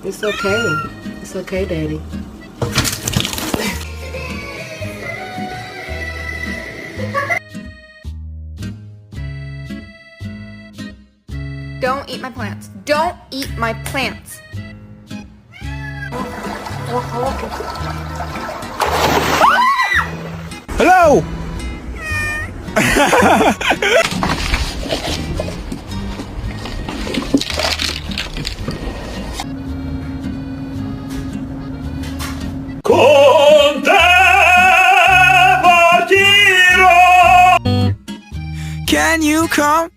It's okay. It's okay, Daddy. Don't eat my plants. Don't eat my plants. Hello! Con te partirò. Can you come